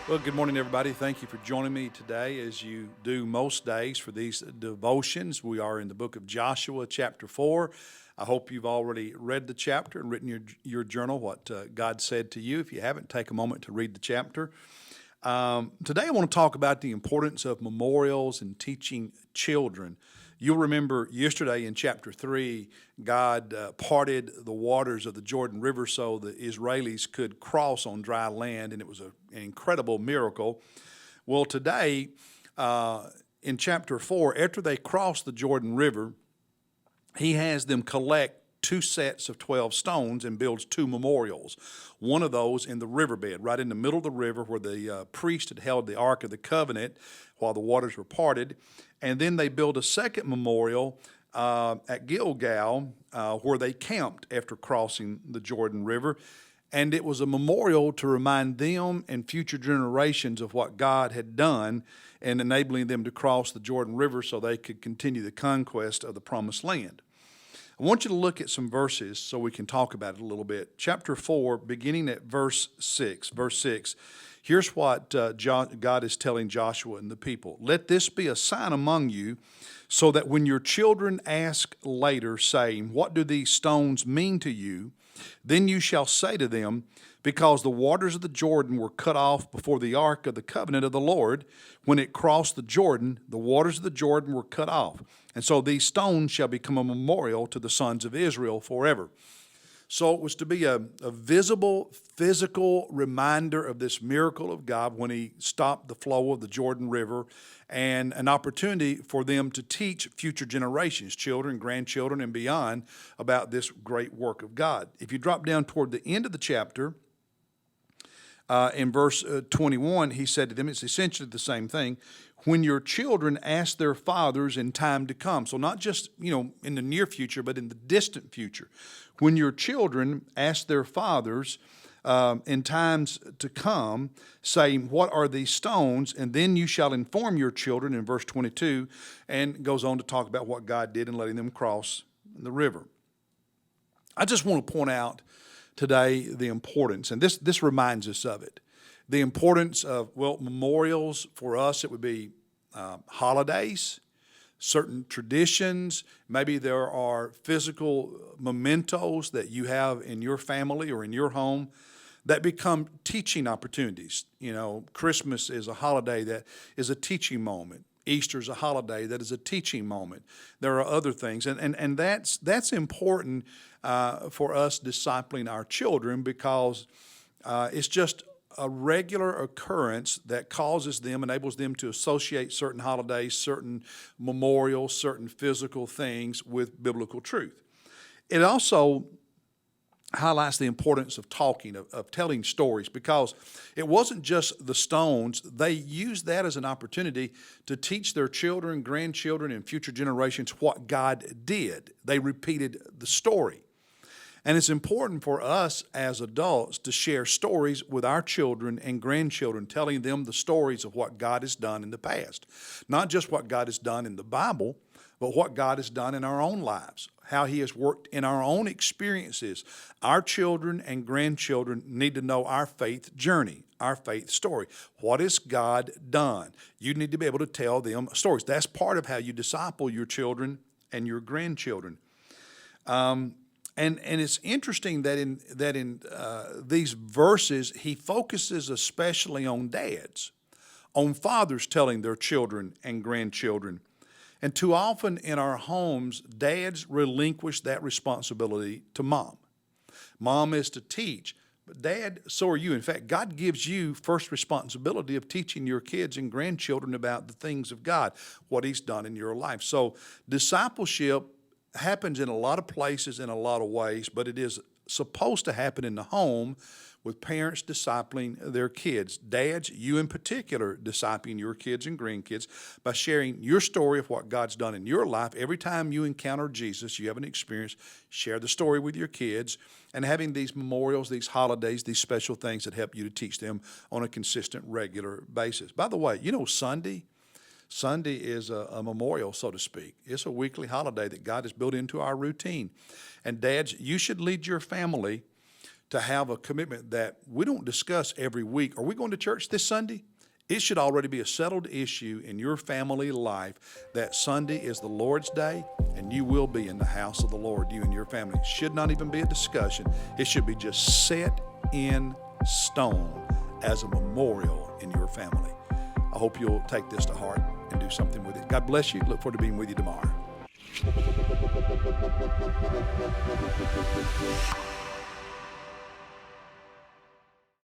Well, good morning, everybody. Thank you for joining me today as you do most days for these devotions. We are in the book of Joshua, chapter 4. I hope you've already read the chapter and written your journal, what God said to you. If you haven't, take a moment to read the chapter. Today I want to talk about the importance of memorials and teaching children. You'll remember yesterday in chapter 3, God parted the waters of the Jordan River so the Israelis could cross on dry land, and it was an incredible miracle. Well, today in chapter 4, after they crossed the Jordan River, he has them collect two sets of 12 stones and builds two memorials. One of those in the riverbed, right in the middle of the river where the priest had held the Ark of the Covenant while the waters were parted. And then they build a second memorial at Gilgal where they camped after crossing the Jordan River. And it was a memorial to remind them and future generations of what God had done in enabling them to cross the Jordan River so they could continue the conquest of the Promised Land. I want you to look at some verses so we can talk about it a little bit. Chapter 4, beginning at verse 6. Verse 6, here's what God is telling Joshua and the people. Let this be a sign among you, so that when your children ask later, saying, what do these stones mean to you? Then you shall say to them, because the waters of the Jordan were cut off before the ark of the covenant of the Lord. When it crossed the Jordan, the waters of the Jordan were cut off. And so these stones shall become a memorial to the sons of Israel forever. So it was to be a visible, physical reminder of this miracle of God when he stopped the flow of the Jordan River, and an opportunity for them to teach future generations, children, grandchildren, and beyond, about this great work of God. If you drop down toward the end of the chapter, in verse 21, he said to them, it's essentially the same thing, when your children ask their fathers in time to come. So not just, in the near future, but in the distant future. When your children ask their fathers in times to come, saying, what are these stones? And then you shall inform your children, in verse 22, and goes on to talk about what God did in letting them cross the river. I just want to point out today the importance, and this reminds us of it, the importance of, memorials for us. It would be holidays, certain traditions. Maybe there are physical mementos that you have in your family or in your home that become teaching opportunities. Christmas is a holiday that is a teaching moment. Easter is a holiday that is a teaching moment. There are other things, and that's important for us discipling our children, because it's just a regular occurrence that enables them to associate certain holidays, certain memorials, certain physical things with biblical truth. It also highlights the importance of talking, of telling stories, because it wasn't just the stones. They used that as an opportunity to teach their children, grandchildren, and future generations what God did. They repeated the story. And it's important for us as adults to share stories with our children and grandchildren, telling them the stories of what God has done in the past. Not just what God has done in the Bible, but what God has done in our own lives, how he has worked in our own experiences. Our children and grandchildren need to know our faith journey, our faith story. What has God done? You need to be able to tell them stories. That's part of how you disciple your children and your grandchildren. And it's interesting that in these verses, he focuses especially on dads, on fathers telling their children and grandchildren. And too often in our homes, dads relinquish that responsibility to mom. Mom is to teach, but dad, so are you. In fact, God gives you first responsibility of teaching your kids and grandchildren about the things of God, what he's done in your life. So discipleship happens in a lot of places in a lot of ways, but it is supposed to happen in the home with parents discipling their kids. Dads, you in particular, discipling your kids and grandkids by sharing your story of what God's done in your life. Every time you encounter Jesus, you have an experience, share the story with your kids, and having these memorials, these holidays, these special things that help you to teach them on a consistent, regular basis. By the way, Sunday is a memorial, so to speak. It's a weekly holiday that God has built into our routine. And dads, you should lead your family to have a commitment that we don't discuss every week. Are we going to church this Sunday? It should already be a settled issue in your family life that Sunday is the Lord's day and you will be in the house of the Lord, you and your family. It should not even be a discussion. It should be just set in stone as a memorial in your family. I hope you'll take this to heart and do something with it. God bless you. Look forward to being with you tomorrow.